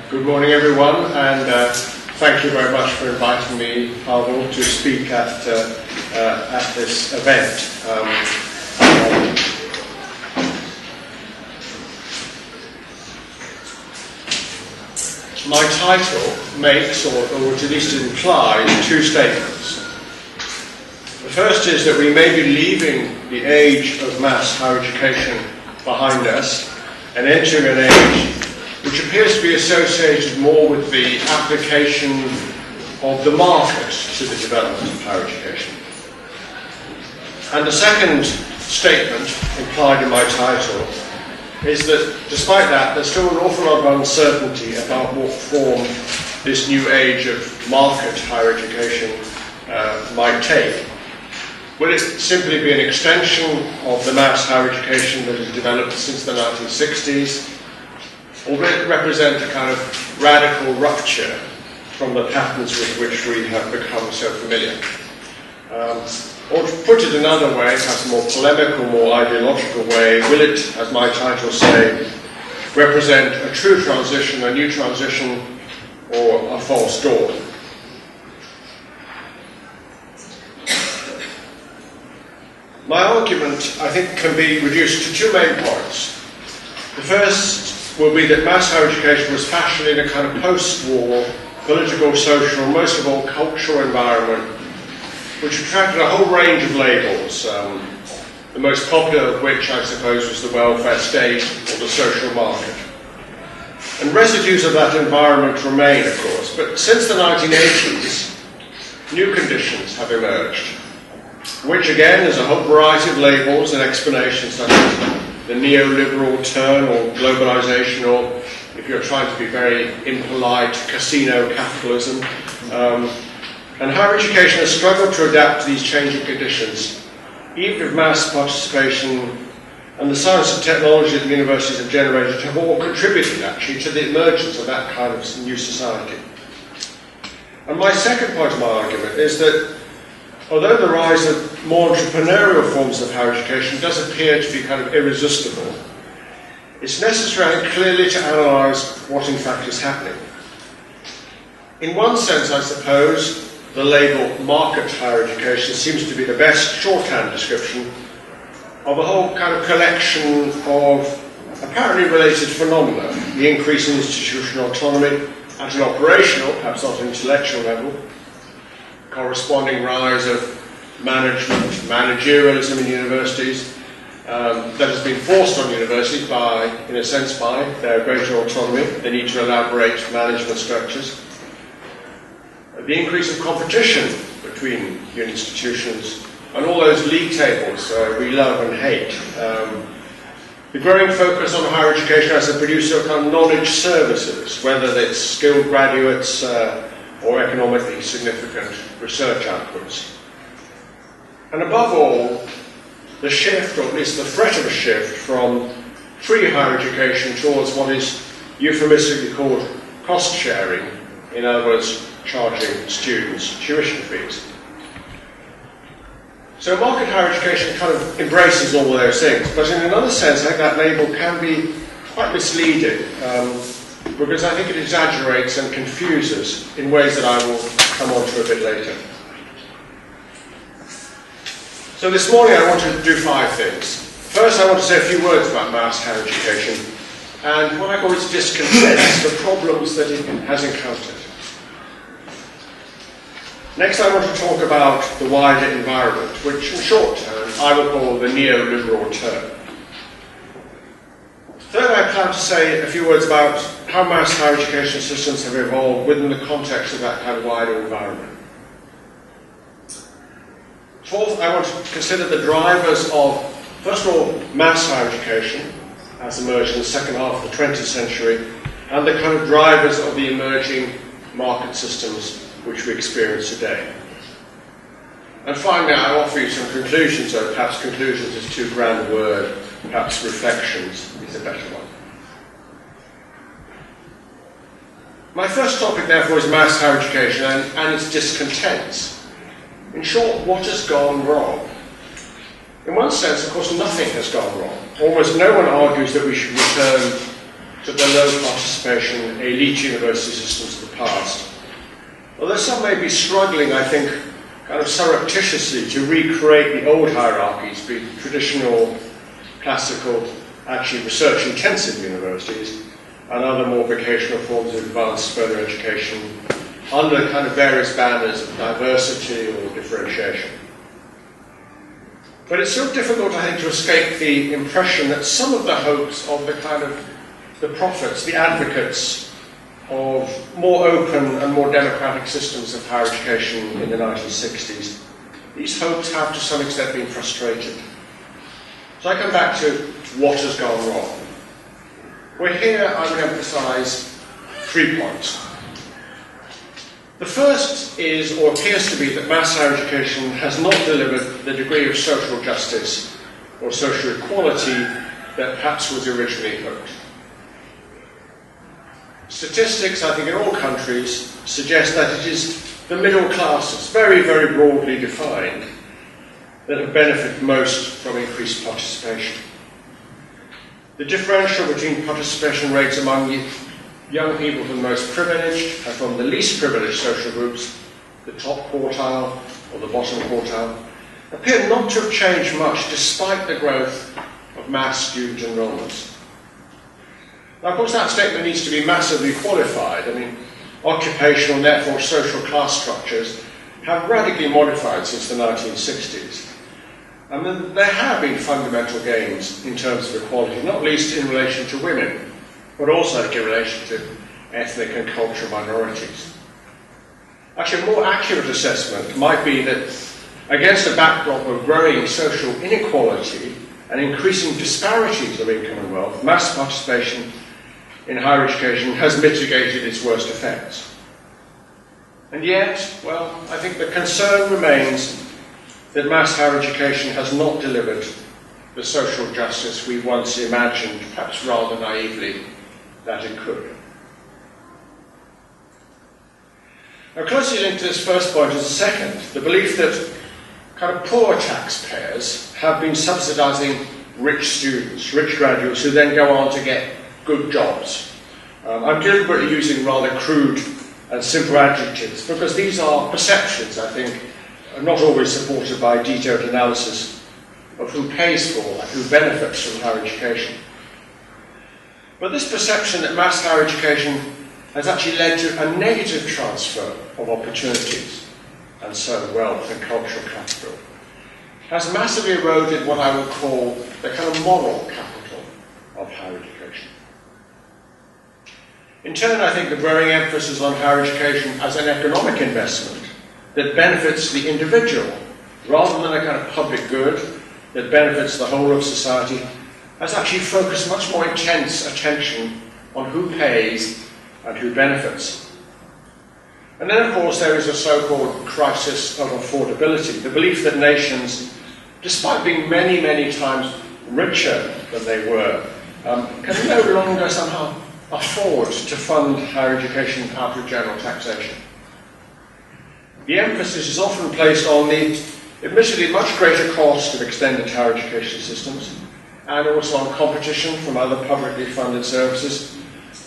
Good morning, everyone, and thank you very much for inviting me, Humboldt, to speak at this event. My title makes, or at least implies, two statements. The first is that we may be leaving the age of mass higher education behind us and entering an age which appears to be associated more with the application of the market to the development of higher education. And the second statement implied in my title is that despite that, there's still an awful lot of uncertainty about what form this new age of market higher education might take. Will it simply be an extension of the mass higher education that has developed since the 1960s? Or will it represent a kind of radical rupture from the patterns with which we have become so familiar? Or to put it another way, perhaps a more polemical, more ideological way, will it, as my title say, represent a true transition, a new transition, or a false dawn? My argument, I think, can be reduced to two main points. The first will be that mass higher education was fashioned in a kind of post-war, political, social, and most of all cultural environment, which attracted a whole range of labels, the most popular of which, I suppose, was the welfare state or the social market. And residues of that environment remain, of course, but since the 1980s, new conditions have emerged, which again is a whole variety of labels and explanations, such as the neoliberal turn or globalization, or if you're trying to be very impolite, casino capitalism. And higher education has struggled to adapt to these changing conditions, even if mass participation and the science and technology that the universities have generated have all contributed actually to the emergence of that kind of new society. And my second point of my argument is that although the rise of more entrepreneurial forms of higher education does appear to be kind of irresistible, it's necessary clearly to analyse what in fact is happening. In one sense, I suppose, the label market higher education seems to be the best shorthand description of a whole kind of collection of apparently related phenomena: the increase in institutional autonomy at an operational, perhaps not an intellectual level, corresponding rise of managerialism in universities that has been forced on universities by, in a sense, by their greater autonomy. They need to elaborate management structures. The increase of competition between institutions and all those league tables we love and hate. The growing focus on higher education as a producer of kind of knowledge services, whether it's skilled graduates or economically significant research outputs. And above all, the shift, or at least the threat of a shift, from free higher education towards what is euphemistically called cost sharing, in other words, charging students tuition fees. So market higher education kind of embraces all of those things, but in another sense, I think that label can be quite misleading, because I think it exaggerates and confuses in ways that I will come on to a bit later. So this morning I want to do five things. First, I want to say a few words about mass higher education and what I call its discontents, the problems that it has encountered. Next, I want to talk about the wider environment, which in short term I will call the neoliberal turn. Third, I plan to say a few words about how mass higher education systems have evolved within the context of that kind of wider environment. Fourth, I want to consider the drivers of, first of all, mass higher education as emerged in the second half of the 20th century, and the kind of drivers of the emerging market systems which we experience today. And finally, I'll offer you some conclusions, though perhaps conclusions is too grand a word, perhaps reflections is a better one. My first topic, therefore, is mass higher education and its discontents. In short, what has gone wrong? In one sense, of course, nothing has gone wrong. Almost no one argues that we should return to the low participation elite university systems of the past. Although some may be struggling, I think, kind of surreptitiously to recreate the old hierarchies, be it traditional, classical, actually research-intensive universities, and other more vocational forms of advanced further education under kind of various banners of diversity or differentiation. But it's still difficult, I think, to escape the impression that some of the hopes of the kind of the prophets, the advocates of more open and more democratic systems of higher education in the 1960s, these hopes have to some extent been frustrated. So I come back to what has gone wrong. Well, here I would emphasize 3 points. The first is, or appears to be, that mass higher education has not delivered the degree of social justice or social equality that perhaps was originally hoped. Statistics, I think, in all countries suggest that it is the middle classes, very, very broadly defined, that have benefited most from increased participation. The differential between participation rates among young people from the most privileged and from the least privileged social groups, the top quartile or the bottom quartile, appear not to have changed much despite the growth of mass student enrollments. Now, of course, that statement needs to be massively qualified. I mean, occupational and therefore social class structures have radically modified since the 1960s. And then there have been fundamental gains in terms of equality, not least in relation to women, but also in relation to ethnic and cultural minorities. Actually, a more accurate assessment might be that against a backdrop of growing social inequality and increasing disparities of income and wealth, mass participation in higher education has mitigated its worst effects. And yet, well, I think the concern remains that mass higher education has not delivered the social justice we once imagined, perhaps rather naively, that it could. Now, closely linked to this first point is the second, the belief that kind of poor taxpayers have been subsidising rich students, rich graduates, who then go on to get good jobs. I'm deliberately using rather crude and simple adjectives because these are perceptions, I think, not always supported by detailed analysis of who pays for and who benefits from higher education. But this perception that mass higher education has actually led to a negative transfer of opportunities, and so wealth and cultural capital, has massively eroded what I would call the kind of moral capital of higher education. In turn, I think the growing emphasis on higher education as an economic investment that benefits the individual, rather than a kind of public good that benefits the whole of society, has actually focused much more intense attention on who pays and who benefits. And then, of course, there is a so-called crisis of affordability, the belief that nations, despite being many, many times richer than they were, can no longer somehow afford to fund higher education out of general taxation. The emphasis is often placed on the admittedly much greater cost of extended higher education systems, and also on competition from other publicly funded services,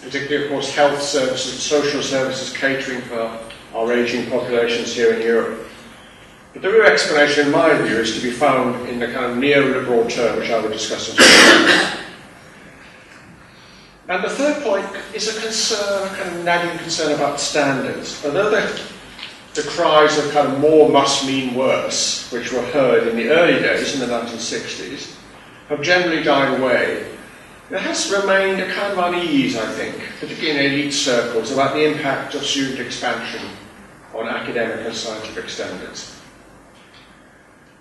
particularly, of course, health services, social services catering for our ageing populations here in Europe. But the real explanation, in my view, is to be found in the kind of neoliberal term which I will discuss in a moment. And the third point is a concern, a kind of nagging concern about standards. Although the cries of kind of more must mean worse, which were heard in the early days, in the 1960s, have generally died away, there has remained a kind of unease, I think, particularly in elite circles, about the impact of student expansion on academic and scientific standards.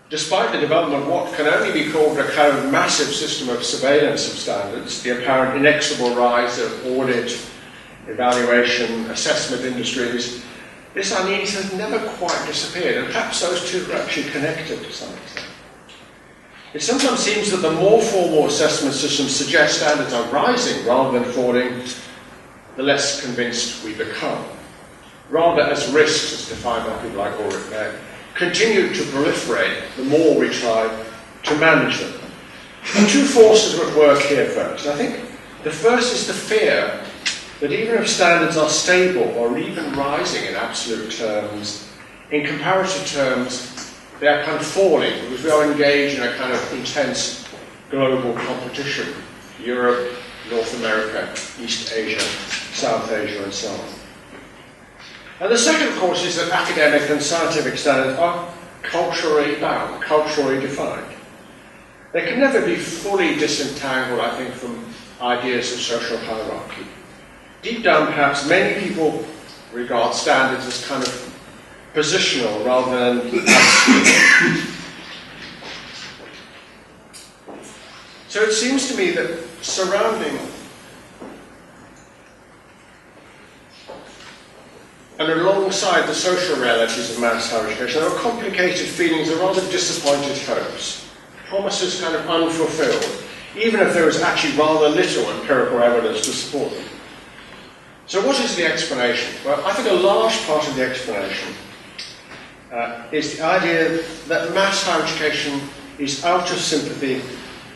Despite the development of what can only be called a kind of massive system of surveillance of standards, the apparent inexorable rise of audit, evaluation, assessment industries, this unease has never quite disappeared, and perhaps those two are actually connected to some extent. It sometimes seems that the more formal assessment systems suggest standards are rising rather than falling, the less convinced we become. Rather, as risks, as defined by people like Ulrich Beck, continue to proliferate the more we try to manage them. And two forces are at work here first. I think The first is the fear that even if standards are stable or even rising in absolute terms, in comparative terms, they are kind of falling because we are engaged in a kind of intense global competition. Europe, North America, East Asia, South Asia, and so on. And the second, of course, is that academic and scientific standards are culturally bound, culturally defined. They can never be fully disentangled, I think, from ideas of social hierarchy. Deep down, perhaps, many people regard standards as kind of positional rather than absolute. So it seems to me that surrounding and alongside the social realities of mass higher education, there are complicated feelings of rather disappointed hopes, promises kind of unfulfilled, even if there is actually rather little empirical evidence to support them. So what is the explanation? Well, I think a large part of the explanation is the idea that mass higher education is out of sympathy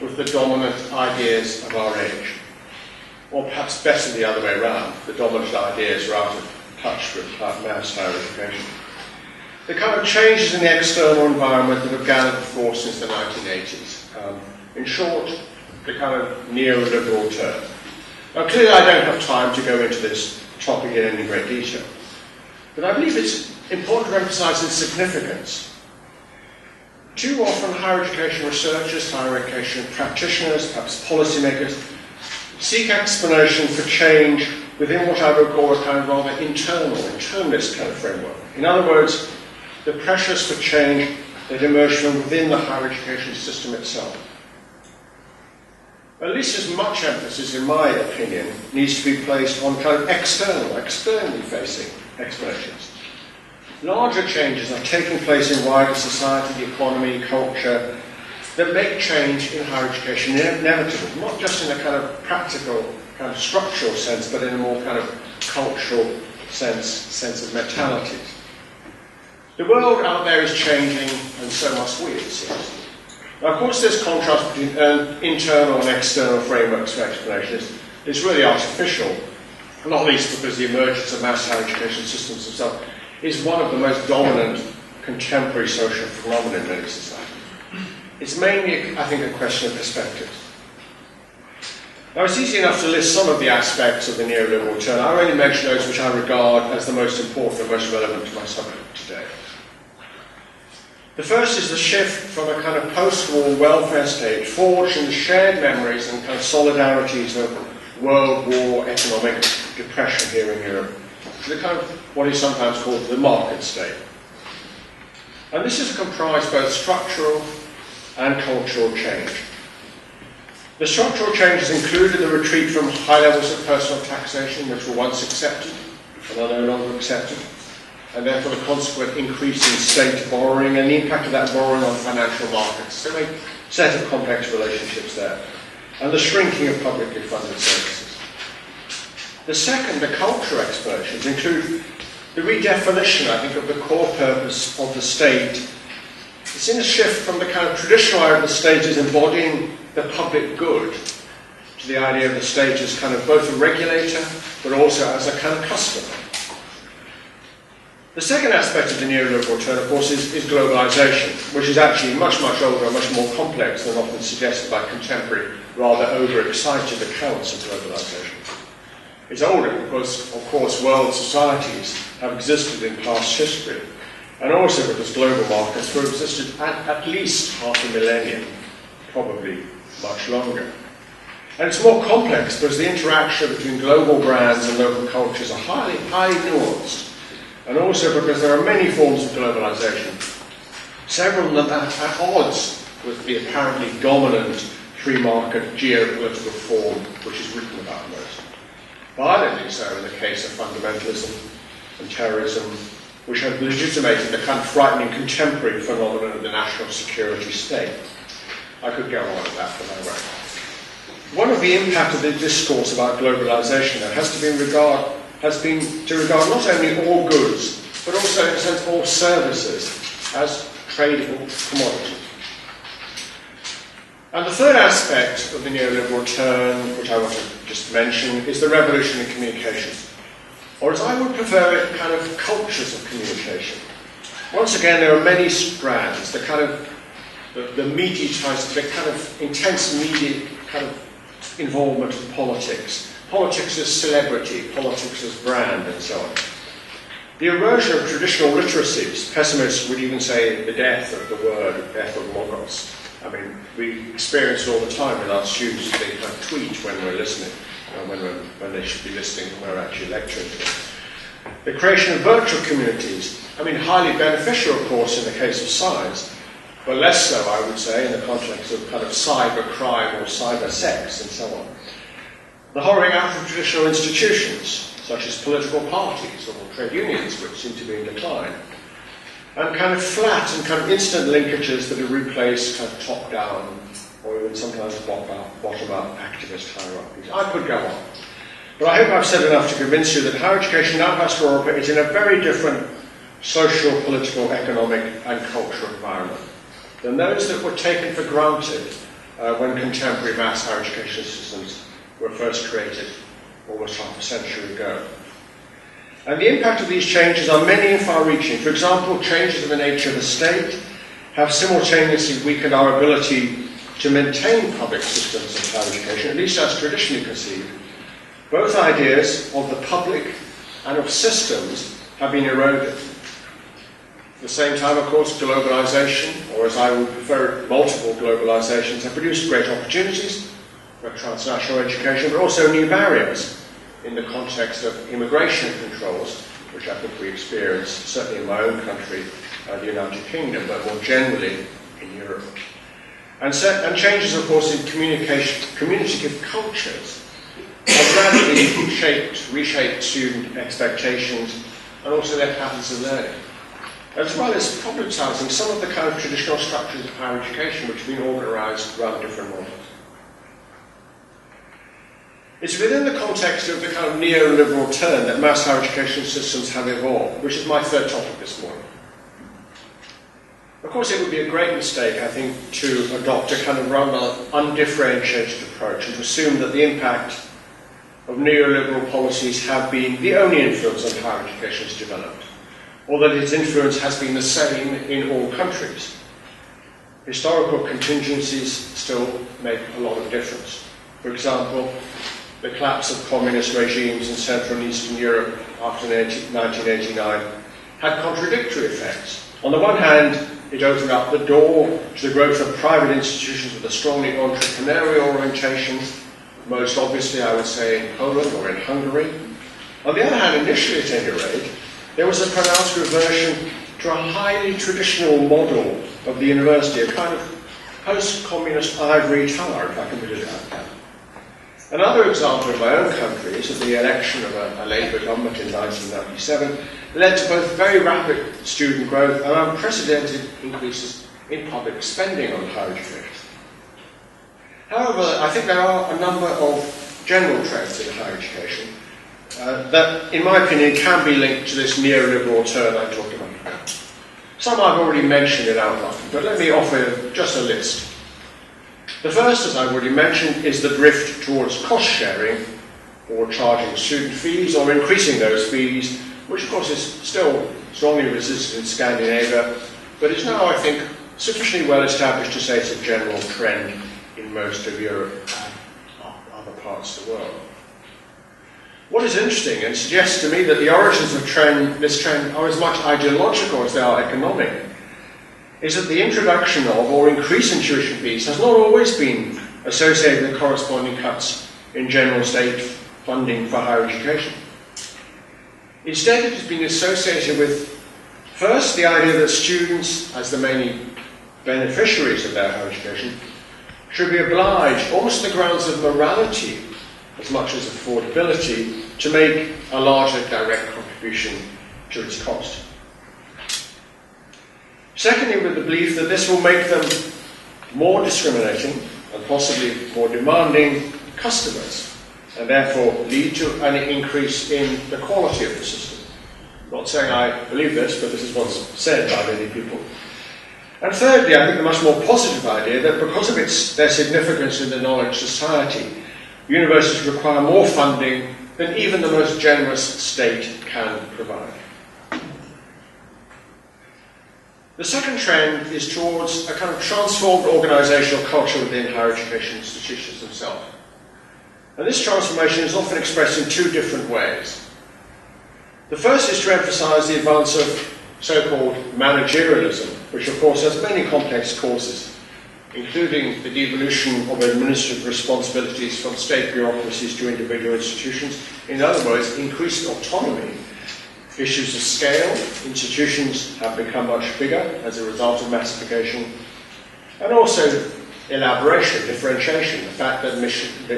with the dominant ideas of our age. Or perhaps better the other way around, the dominant ideas are out of touch with mass higher education. The kind of changes in the external environment that have gathered force since the 1980s. In short, the kind of neoliberal turn. Now clearly I don't have time to go into this topic in any great detail, but I believe it's important to emphasize its significance. Too often higher education researchers, higher education practitioners, perhaps policymakers, seek explanation for change within what I would call a kind of rather internalist kind of framework. In other words, the pressures for change that emerge from within the higher education system itself. At least as much emphasis, in my opinion, needs to be placed on kind of externally facing explanations. Larger changes are taking place in wider society, the economy, culture, that make change in higher education inevitable, not just in a kind of practical, kind of structural sense, but in a more kind of cultural sense of mentalities. The world out there is changing, and so must we, it seems. Now, of course, this contrast between internal and external frameworks for explanation is really artificial, not least because the emergence of mass higher education systems themselves is one of the most dominant contemporary social phenomena in many societies. It's mainly, I think, a question of perspective. Now, it's easy enough to list some of the aspects of the neoliberal turn. I only mention those which I regard as the most important and most relevant to my subject today. The first is the shift from a kind of post-war welfare state forged in the shared memories and kind of solidarities of World War economic depression here in Europe to the kind of what is sometimes called the market state. And this has comprised both structural and cultural change. The structural changes included the retreat from high levels of personal taxation, which were once accepted and are no longer accepted, and therefore the consequent increase in state borrowing and the impact of that borrowing on financial markets. So a set of complex relationships there. And the shrinking of publicly funded services. The second, the cultural explanations, include the redefinition, I think, of the core purpose of the state. It's in a shift from the kind of traditional idea of the state as embodying the public good to the idea of the state as kind of both a regulator but also as a kind of customer. The second aspect of the neoliberal turn, of course, is globalization, which is actually much, much older and much more complex than often suggested by contemporary, rather overexcited accounts of globalization. It's older because, of course, world societies have existed in past history, and also because global markets have existed at least half a millennium, probably much longer. And it's more complex because the interaction between global brands and local cultures are highly nuanced. And also because there are many forms of globalization, several of them at odds with the apparently dominant free market geopolitical form which is written about most. Violently so in the case of fundamentalism and terrorism, which have legitimated the kind of frightening contemporary phenomenon of the national security state. I could go on with that, but I won't. One of the impact of the discourse about globalization has been to regard not only all goods, but also, in a sense, all services as tradable commodities. And the third aspect of the neoliberal turn, which I want to just mention, is the revolution in communication. Or as I would prefer it, kind of cultures of communication. Once again, there are many strands, the kind of the mediatized, the kind of intense media kind of involvement in politics. Politics as celebrity, politics as brand, and so on. The erosion of traditional literacies, pessimists would even say the death of the word, the death of logos. I mean, we experience it all the time with our students. They kind of tweet when we're listening, when they should be listening when we're actually lecturing to them. The creation of virtual communities, I mean, highly beneficial, of course, in the case of science, but less so, I would say, in the context of kind of cyber crime or cyber sex and so on. The hollowing out of traditional institutions, such as political parties or trade unions, which seem to be in decline, and kind of flat and kind of instant linkages that have replaced kind of top-down or even sometimes bottom-up activist hierarchies. I could go on. But I hope I've said enough to convince you that higher education now has to operate is in a very different social, political, economic and cultural environment than those that were taken for granted when contemporary mass higher education systems were first created almost half a century ago. And the impact of these changes are many and far-reaching. For example, changes in the nature of the state have simultaneously weakened our ability to maintain public systems of higher education, at least as traditionally conceived. Both ideas of the public and of systems have been eroded. At the same time, of course, globalization, or as I would prefer it, multiple globalizations, have produced great opportunities for transnational education, but also new barriers in the context of immigration controls, which I think we experience, certainly in my own country, the United Kingdom, but more generally in Europe. And changes, of course, in communicative cultures have radically reshaped student expectations and also their patterns of learning, as well as problematizing some of the kind of traditional structures of higher education which have been organized around different models. It's within the context of the kind of neoliberal turn that mass higher education systems have evolved, which is my third topic this morning. Of course, it would be a great mistake, I think, to adopt a kind of rather undifferentiated approach and to assume that the impact of neoliberal policies have been the only influence on higher education has developed, or that its influence has been the same in all countries. Historical contingencies still make a lot of difference. For example, the collapse of communist regimes in Central and Eastern Europe after 1989 had contradictory effects. On the one hand, it opened up the door to the growth of private institutions with a strongly entrepreneurial orientation, most obviously, I would say, in Poland or in Hungary. On the other hand, initially at any rate, there was a pronounced reversion to a highly traditional model of the university, a kind of post-communist ivory tower, if I can put it like that. Another example in my own country is that the election of a Labour government in 1997 led to both very rapid student growth and unprecedented increases in public spending on higher education. However, I think there are a number of general trends in higher education that, in my opinion, can be linked to this neoliberal turn I talked about. Some I've already mentioned in outline, but let me offer just a list. The first, as I've already mentioned, is the drift towards cost sharing, or charging student fees, or increasing those fees, which of course is still strongly resisted in Scandinavia, but is now, I think, sufficiently well established to say it's a general trend in most of Europe and other parts of the world. What is interesting, and suggests to me that the origins of this trend are as much ideological as they are economic, is that the introduction of or increase in tuition fees has not always been associated with corresponding cuts in general state funding for higher education. Instead, it has been associated with, first, the idea that students, as the main beneficiaries of their higher education, should be obliged, almost on the grounds of morality, as much as affordability, to make a larger direct contribution to its cost. Secondly, with the belief that this will make them more discriminating and possibly more demanding customers, and therefore lead to an increase in the quality of the system. Not saying I believe this, but this is what's said by many people. And thirdly, I think the much more positive idea that because of their significance in the knowledge society, universities require more funding than even the most generous state can provide. The second trend is towards a kind of transformed organisational culture within higher education institutions themselves. And this transformation is often expressed in two different ways. The first is to emphasise the advance of so-called managerialism, which of course has many complex causes, including the devolution of administrative responsibilities from state bureaucracies to individual institutions. In other words, increased autonomy. Issues of scale, institutions have become much bigger as a result of massification, and also elaboration, differentiation, the fact that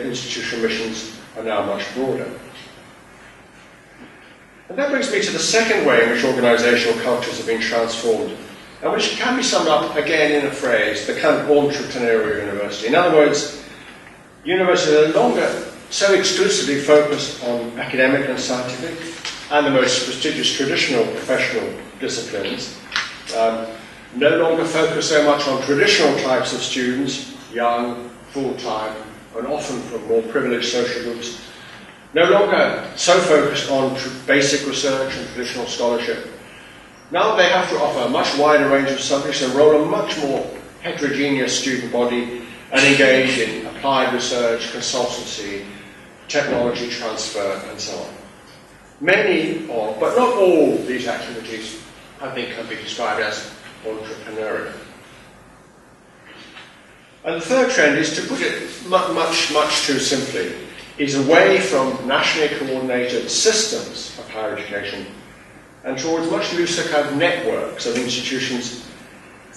institutional missions are now much broader. And that brings me to the second way in which organisational cultures have been transformed, and which can be summed up again in a phrase, the kind of entrepreneurial university. In other words, universities are no longer so exclusively focused on academic and scientific and the most prestigious traditional professional disciplines, no longer focus so much on traditional types of students, young, full-time, and often from more privileged social groups, no longer so focused on basic research and traditional scholarship. Now they have to offer a much wider range of subjects, enroll a much more heterogeneous student body, and engage in applied research, consultancy, technology transfer, and so on. Many of, but not all, these activities, I think, can be described as entrepreneurial. And the third trend is, to put it much too simply, is away from nationally coordinated systems of higher education and towards much looser kind of networks of institutions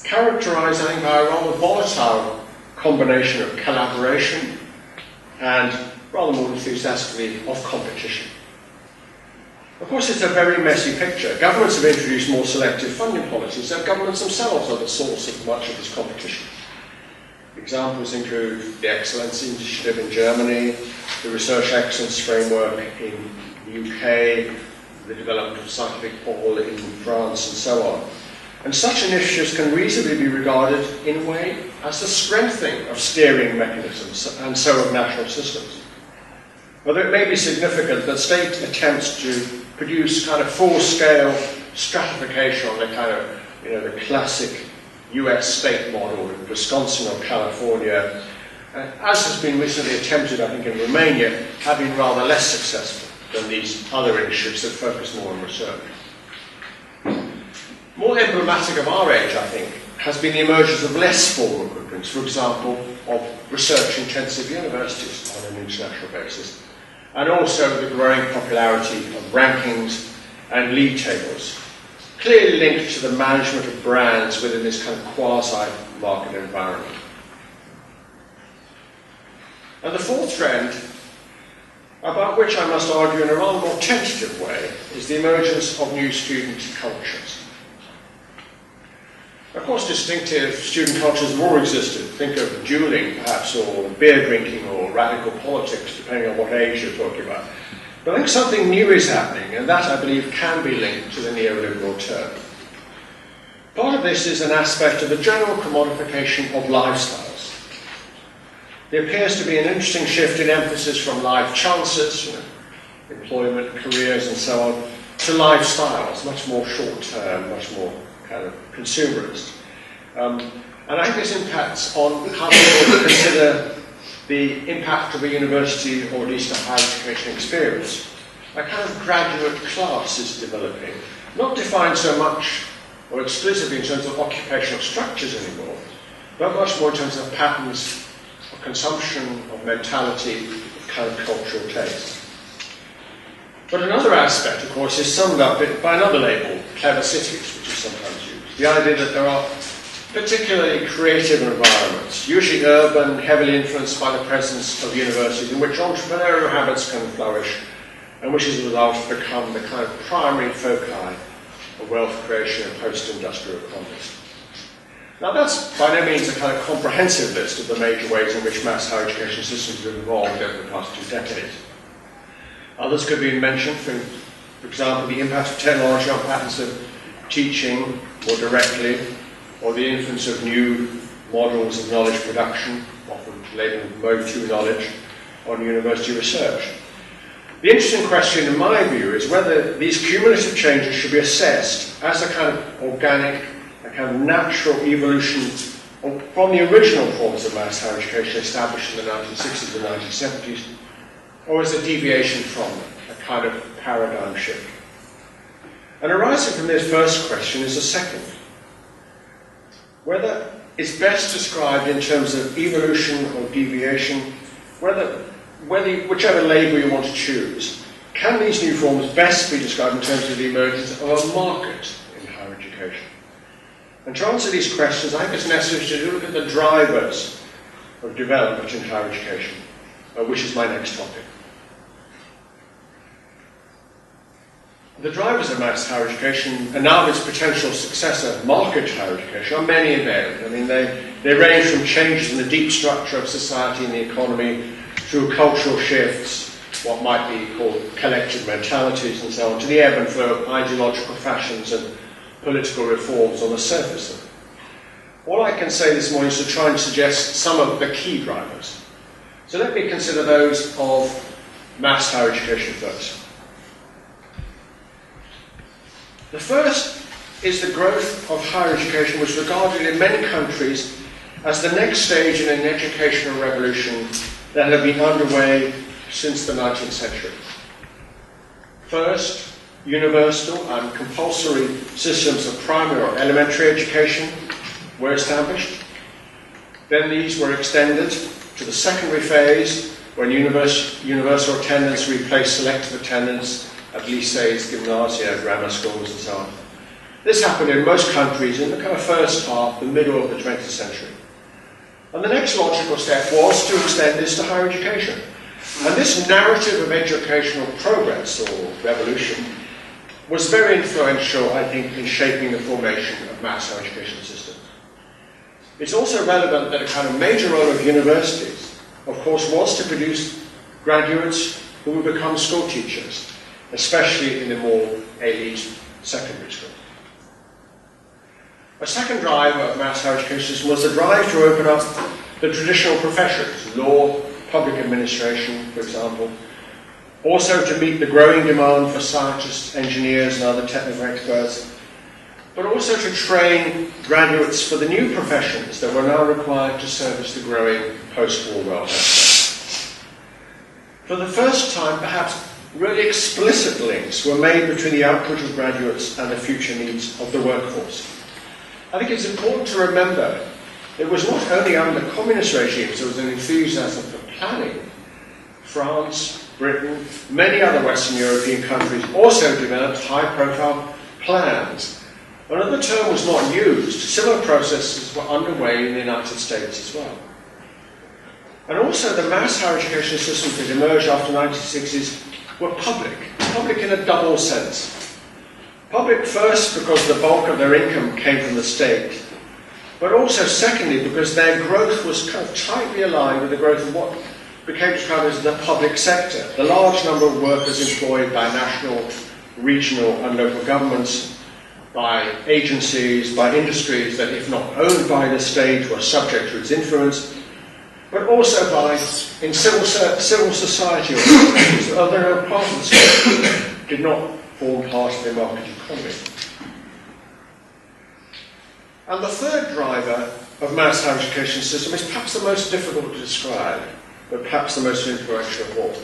characterised, I think, by a rather volatile combination of collaboration and, rather more enthusiastically, of competition. Of course, it's a very messy picture. Governments have introduced more selective funding policies, and governments themselves are the source of much of this competition. Examples include the Excellence Initiative in Germany, the Research Excellence Framework in the UK, the development of Scientific Pole in France, and so on. And such initiatives can reasonably be regarded, in a way, as the strengthening of steering mechanisms, and so of national systems. Although it may be significant that state attempts to produce kind of full-scale stratification on the kind of, the classic US state model in Wisconsin or California, as has been recently attempted, I think, in Romania, have been rather less successful than these other initiatives that focus more on research. More emblematic of our age, I think, has been the emergence of less formal groupings, for example, of research-intensive universities on an international basis, and also the growing popularity of rankings and league tables, clearly linked to the management of brands within this kind of quasi-market environment. And the fourth trend, about which I must argue in a rather more tentative way, is the emergence of new student cultures. Of course, distinctive student cultures have always existed. Think of dueling, perhaps, or beer drinking, or radical politics, depending on what age you're talking about. But I think something new is happening, and that, I believe, can be linked to the neoliberal turn. Part of this is an aspect of the general commodification of lifestyles. There appears to be an interesting shift in emphasis from life chances, employment, careers, and so on, to lifestyles, much more short-term, much more kind of consumerist. And I think this impacts on how people consider the impact of a university, or at least a higher education experience. A kind of graduate class is developing, not defined so much or exclusively in terms of occupational structures anymore, but much more in terms of patterns of consumption, of mentality, of kind of cultural taste. But another aspect, of course, is summed up by another label, clever cities, which is sometimes used. The idea that there are particularly creative environments, usually urban, heavily influenced by the presence of universities, in which entrepreneurial habits can flourish, and which as a result have become the kind of primary foci of wealth creation in post-industrial economies. Now that's by no means a kind of comprehensive list of the major ways in which mass higher education systems have evolved over the past 2 decades. Others could be mentioned, for example, the impact of technology on patterns of teaching more directly, or the influence of new models of knowledge production, often labelled Mode 2 knowledge, on university research. The interesting question, in my view, is whether these cumulative changes should be assessed as a kind of organic, a kind of natural evolution from the original forms of mass higher education established in the 1960s and 1970s, or as a deviation from them, a kind of paradigm shift. And arising from this first question is a second. Whether it's best described in terms of evolution or deviation, whichever label you want to choose, can these new forms best be described in terms of the emergence of a market in higher education? And to answer these questions, I think it's necessary to look at the drivers of development in higher education, which is my next topic. The drivers of mass higher education, and now its potential successor, market higher education, are many and varied. I mean, they range from changes in the deep structure of society and the economy, through cultural shifts, what might be called collective mentalities and so on, to the ebb and flow of ideological fashions and political reforms on the surface of it. All I can say this morning is to try and suggest some of the key drivers. So let me consider those of mass higher education first. The first is the growth of higher education, which is regarded in many countries as the next stage in an educational revolution that had been underway since the 19th century. First, universal and compulsory systems of primary or elementary education were established. Then these were extended to the secondary phase, when universal attendance replaced selective attendance at lycées, gymnasia, grammar schools, and so on. This happened in most countries in the kind of first half, the middle of the 20th century. And the next logical step was to extend this to higher education. And this narrative of educational progress or revolution was very influential, I think, in shaping the formation of mass higher education systems. It's also relevant that a kind of major role of universities, of course, was to produce graduates who would become school teachers, especially in the more elite secondary school. A second driver of mass higher education was the drive to open up the traditional professions, law, public administration, for example, also to meet the growing demand for scientists, engineers, and other technical experts, but also to train graduates for the new professions that were now required to service the growing post-war welfare state. For the first time, perhaps, really explicit links were made between the output of graduates and the future needs of the workforce. I think it's important to remember it was not only under communist regimes there was an enthusiasm for planning. France, Britain, many other Western European countries also developed high-profile plans. Although the term was not used, similar processes were underway in the United States as well. And also the mass higher education systems that emerged after the 1960s were public in a double sense. Public first because the bulk of their income came from the state, but also secondly because their growth was kind of tightly aligned with the growth of what became described as the public sector, the large number of workers employed by national, regional and local governments, by agencies, by industries that, if not owned by the state, were subject to its influence, but also by in civil society organizations, although they were part of the state, did not form part of the market economy. And the third driver of mass higher education system is perhaps the most difficult to describe, but perhaps the most influential of all.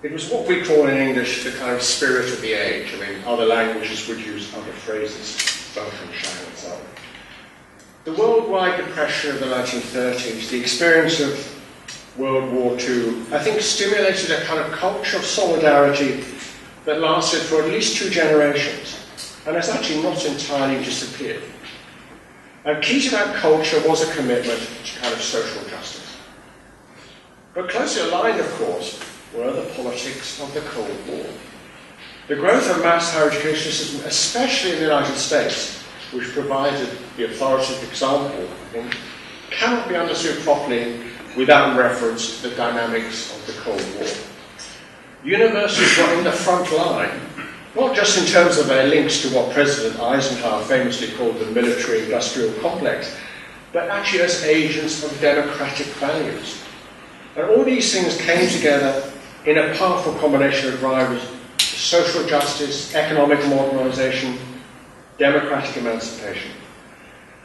It was what we call in English the kind of spirit of the age. I mean, other languages would use other phrases, Weltanschauung and so on. The worldwide depression of the 1930s, the experience of World War II, I think stimulated a kind of culture of solidarity that lasted for at least 2 generations, and has actually not entirely disappeared. And key to that culture was a commitment to kind of social justice. But closely aligned, of course, were the politics of the Cold War. The growth of mass higher education system, especially in the United States, which provided the authoritative example, I think, cannot be understood properly without reference to the dynamics of the Cold War. Universities were in the front line not just in terms of their links to what President Eisenhower famously called the military-industrial complex, but actually as agents of democratic values. And all these things came together in a powerful combination of drivers: social justice, economic modernization, democratic emancipation.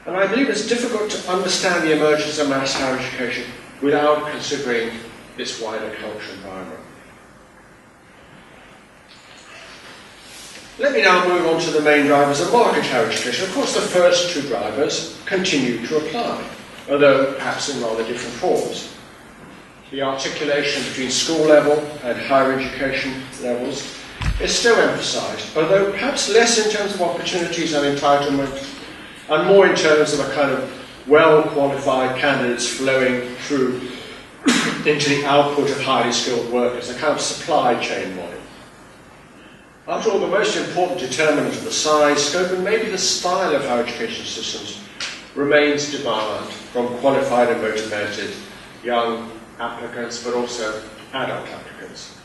And I believe it's difficult to understand the emergence of mass higher education without considering this wider cultural environment. Let me now move on to the main drivers of market higher education. Of course, the first two drivers continue to apply, although perhaps in rather different forms. The articulation between school level and higher education levels is still emphasized, although perhaps less in terms of opportunities and entitlement, and more in terms of a kind of well-qualified candidates flowing through into the output of highly skilled workers, a kind of supply chain model. After all, the most important determinant of the size, scope, and maybe the style of higher education systems remains demand from qualified and motivated young applicants, but also adult applicants.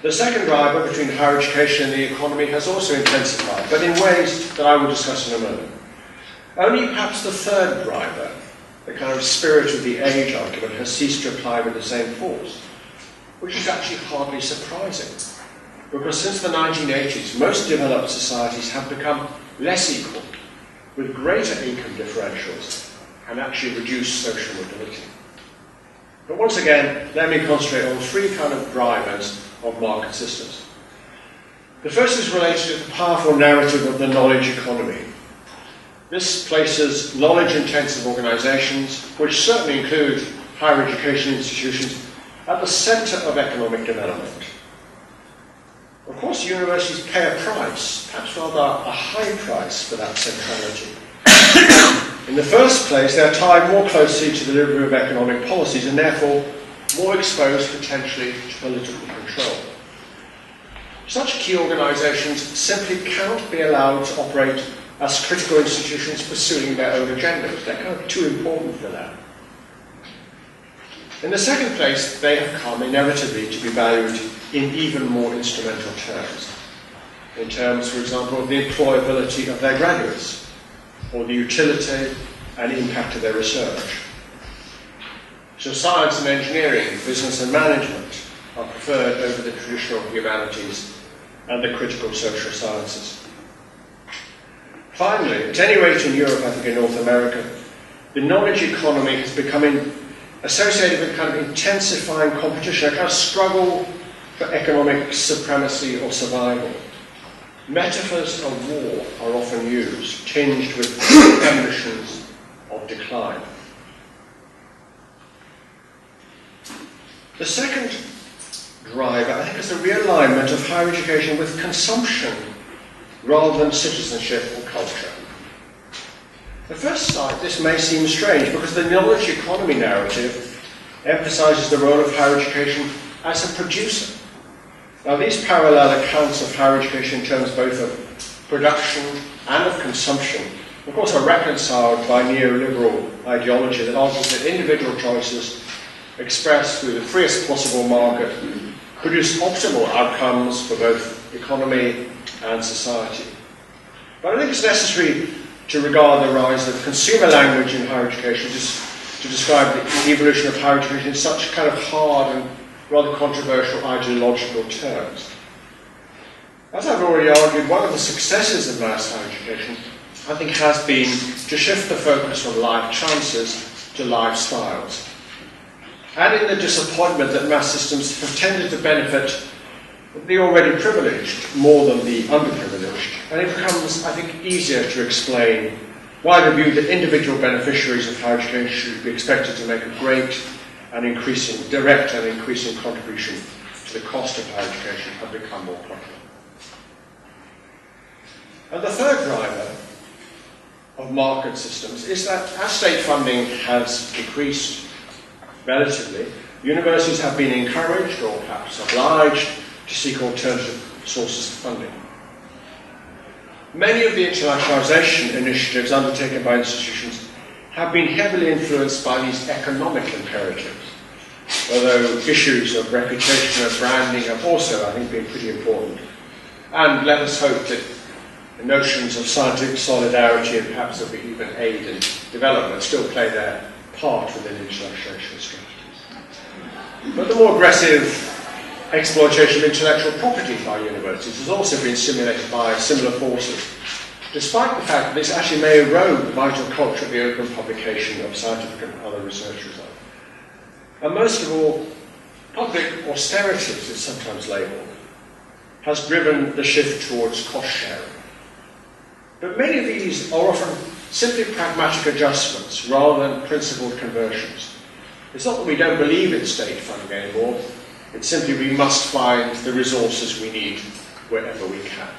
The second driver between higher education and the economy has also intensified, but in ways that I will discuss in a moment. Only perhaps the third driver, the kind of spirit of the age argument, has ceased to apply with the same force, which is actually hardly surprising, because since the 1980s, most developed societies have become less equal, with greater income differentials, and actually reduced social mobility. But once again, let me concentrate on three kind of drivers of market systems. The first is related to the powerful narrative of the knowledge economy. This places knowledge-intensive organizations, which certainly include higher education institutions, at the center of economic development. Of course, universities pay a price, perhaps rather a high price, for that centrality. In the first place, they are tied more closely to the delivery of economic policies and therefore more exposed potentially to political control. Such key organizations simply cannot be allowed to operate as critical institutions pursuing their own agendas. They're kind of too important for that. In the second place, they have come inevitably to be valued in even more instrumental terms. In terms, for example, of the employability of their graduates, or the utility and impact of their research. So science and engineering, business and management are preferred over the traditional humanities and the critical social sciences. Finally, at any rate in Europe, I think in North America, the knowledge economy has become associated with kind of intensifying competition, a kind of struggle for economic supremacy or survival. Metaphors of war are often used, tinged with premonitions of decline. The second driver, I think, is the realignment of higher education with consumption rather than citizenship or culture. At first sight, this may seem strange because the knowledge economy narrative emphasizes the role of higher education as a producer. Now, these parallel accounts of higher education in terms both of production and of consumption, of course, are reconciled by neoliberal ideology that argues that individual choices expressed through the freest possible market produce optimal outcomes for both economy and society. But I think it's necessary to regard the rise of consumer language in higher education to describe the evolution of higher education in such kind of hard and rather controversial ideological terms. As I've already argued, one of the successes of mass higher education, I think, has been to shift the focus from life chances to lifestyles. And in the disappointment that mass systems have tended to benefit the already privileged more than the underprivileged, and it becomes, I think, easier to explain why the view that individual beneficiaries of higher education should be expected to make a great and increasing, direct and increasing contribution to the cost of higher education have become more popular. And the third driver of market systems is that as state funding has decreased relatively, universities have been encouraged or perhaps obliged to seek alternative sources of funding. Many of the internationalization initiatives undertaken by institutions have been heavily influenced by these economic imperatives, although issues of reputation and branding have also, I think, been pretty important. And let us hope that the notions of scientific solidarity and perhaps of even aid and development still play their part within intellectualization strategies. But the more aggressive exploitation of intellectual property by universities has also been stimulated by similar forces, despite the fact that this actually may erode the vital culture of the open publication of scientific and other research results. And most of all, public austerity, as it's sometimes labelled, has driven the shift towards cost sharing. But many of these are often simply pragmatic adjustments rather than principled conversions. It's not that we don't believe in state funding anymore, it's simply we must find the resources we need wherever we can.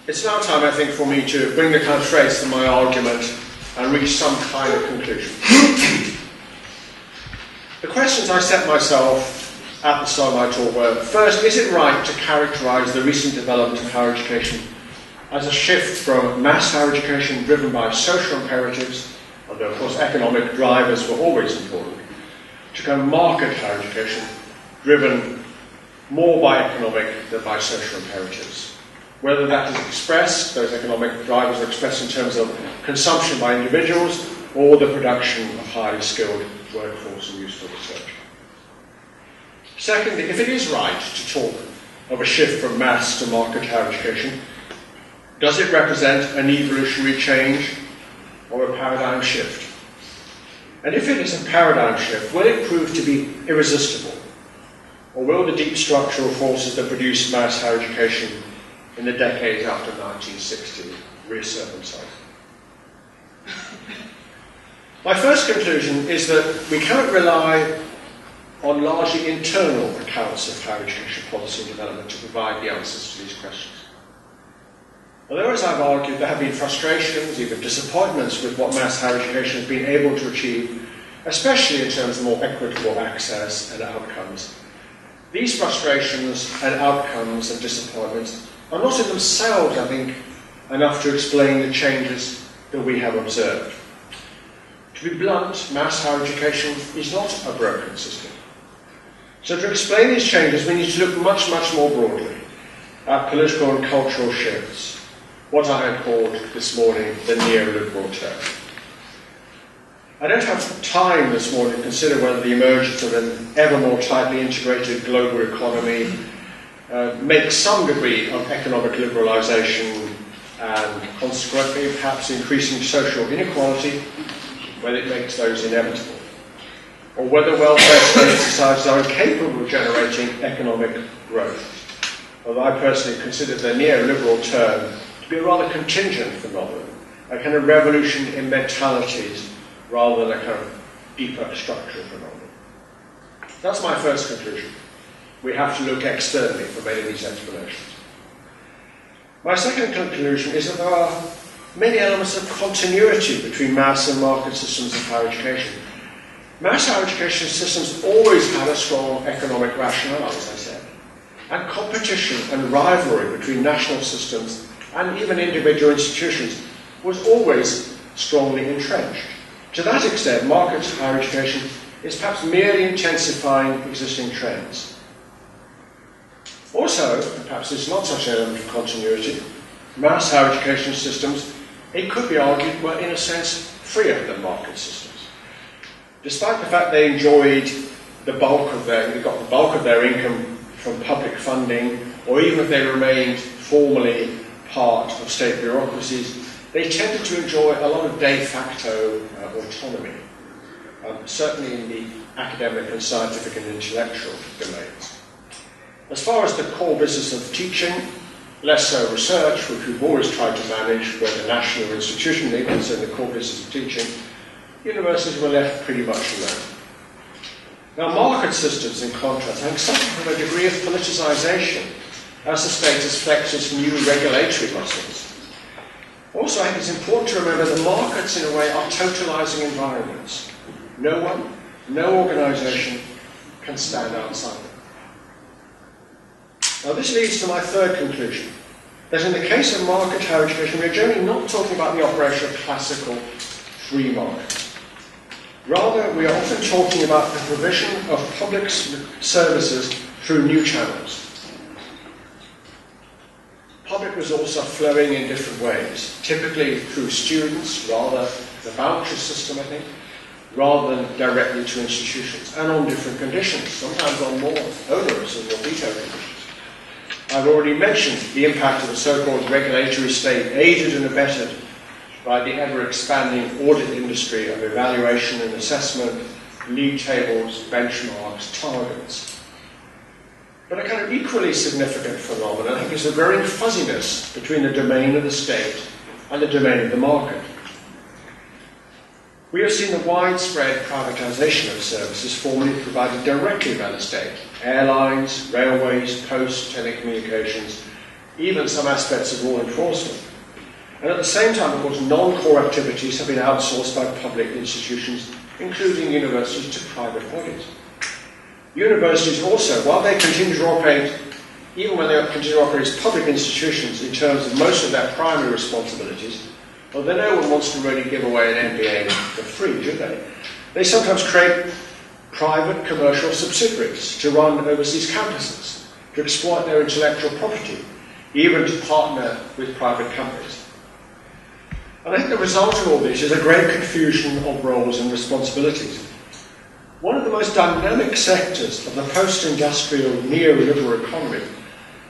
It's now time, I think, for me to bring the kind of threads to my argument and reach some kind of conclusion. The questions I set myself at the start of my talk were, first, is it right to characterize the recent development of higher education as a shift from mass higher education driven by social imperatives, although of course economic drivers were always important, to kind of market higher education driven more by economic than by social imperatives? Whether that is expressed, those economic drivers are expressed in terms of consumption by individuals or the production of highly skilled workforce and useful research. Secondly, if it is right to talk of a shift from mass to market higher education, does it represent an evolutionary change or a paradigm shift? And if it is a paradigm shift, will it prove to be irresistible? Or will the deep structural forces that produce mass higher education in the decades after 1960 reassert themselves? My first conclusion is that we cannot rely on largely internal accounts of higher education policy and development to provide the answers to these questions. Although, as I've argued, there have been frustrations, even disappointments with what mass higher education has been able to achieve, especially in terms of more equitable access and outcomes, these frustrations and outcomes and disappointments are not in themselves, I think, enough to explain the changes that we have observed. To be blunt, mass higher education is not a broken system. So to explain these changes, we need to look much, much more broadly at political and cultural shifts, what I had called this morning the neoliberal term. I don't have time this morning to consider whether the emergence of an ever more tightly integrated global economy makes some degree of economic liberalisation and consequently perhaps increasing social inequality, whether it makes those inevitable, or whether welfare state societies are incapable of generating economic growth. Although I personally consider the neoliberal term to be a rather contingent phenomenon, a kind of revolution in mentalities rather than a kind of deeper structural phenomenon. That's my first conclusion. We have to look externally for many of these explanations. My second conclusion is that there are many elements of continuity between mass and market systems of higher education. Mass higher education systems always had a strong economic rationale, as I said, and competition and rivalry between national systems and even individual institutions was always strongly entrenched. To that extent, market higher education is perhaps merely intensifying existing trends. Also, and perhaps it's not such an element of continuity, mass higher education systems, it could be argued, were in a sense freer than market systems. Despite the fact they enjoyed they got the bulk of their income from public funding, or even if they remained formally part of state bureaucracies, they tended to enjoy a lot of de facto autonomy, certainly in the academic and scientific and intellectual domains. As far as the core business of teaching, less so research, which we've always tried to manage, whether national or institutionally, concerning the core business of teaching, universities were left pretty much alone. Now, market systems, in contrast, I think suffer from a degree of politicization as the state has flexed its new regulatory muscles. Also, I think it's important to remember that markets, in a way, are totalizing environments. No one, no organisation can stand outside them. Now, this leads to my third conclusion, that in the case of market higher education, we're generally not talking about the operation of classical free markets. Rather, we are often talking about the provision of public services through new channels. Public resources are flowing in different ways, typically through students, rather the voucher system, I think, rather than directly to institutions, and on different conditions, sometimes on more onerous and more detailed conditions. I've already mentioned the impact of the so-called regulatory state, aided and abetted by the ever-expanding audit industry of evaluation and assessment, league tables, benchmarks, targets. But a kind of equally significant phenomenon, I think, is the growing fuzziness between the domain of the state and the domain of the market. We have seen the widespread privatization of services formerly provided directly by the state: airlines, railways, post, telecommunications, even some aspects of law enforcement. And at the same time, of course, non-core activities have been outsourced by public institutions, including universities, to private bodies. Universities also, while they continue to operate, even when they continue to operate as public institutions in terms of most of their primary responsibilities, well, then no one wants to really give away an MBA for free, do they? They sometimes create private commercial subsidiaries to run overseas campuses, to exploit their intellectual property, even to partner with private companies. And I think the result of all this is a great confusion of roles and responsibilities. One of the most dynamic sectors of the post-industrial neoliberal economy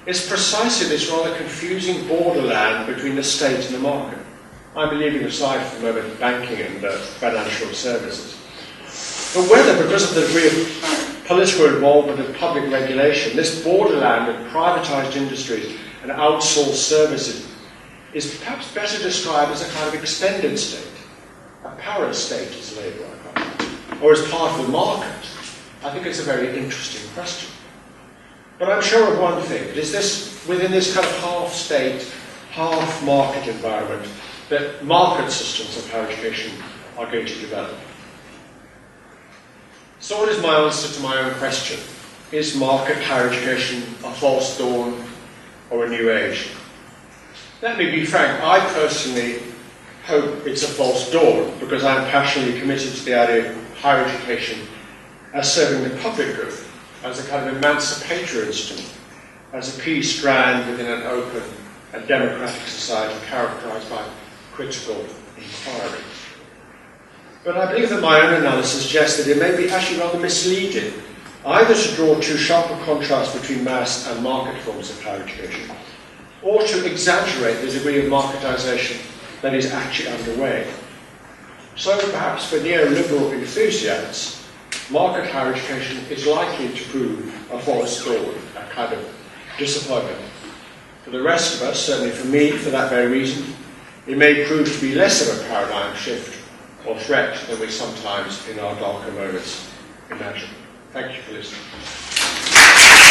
is precisely this rather confusing borderland between the state and the market. I'm leaving aside for the moment banking and financial services. But whether, because of the degree of political involvement and public regulation, this borderland of privatized industries and outsourced services is perhaps better described as a kind of extended state, a parastate, as Labour call it, or as part of the market, I think it's a very interesting question. But I'm sure of one thing: it is this, within this kind of half-state, half-market environment, that market systems of higher education are going to develop. So what is my answer to my own question? Is market higher education a false dawn or a new age? Let me be frank, I personally hope it's a false dawn, because I am passionately committed to the idea of higher education as serving the public good, as a kind of emancipatory instrument, as a key strand within an open and democratic society characterized by critical inquiry. But I believe that my own analysis suggests that it may be actually rather misleading, either to draw too sharp a contrast between mass and market forms of higher education, or to exaggerate the degree of marketization that is actually underway. So perhaps for neoliberal enthusiasts, market higher education is likely to prove a false dawn, a kind of disappointment. For the rest of us, certainly for me, for that very reason, it may prove to be less of a paradigm shift or threat than we sometimes, in our darker moments, imagine. Thank you for listening.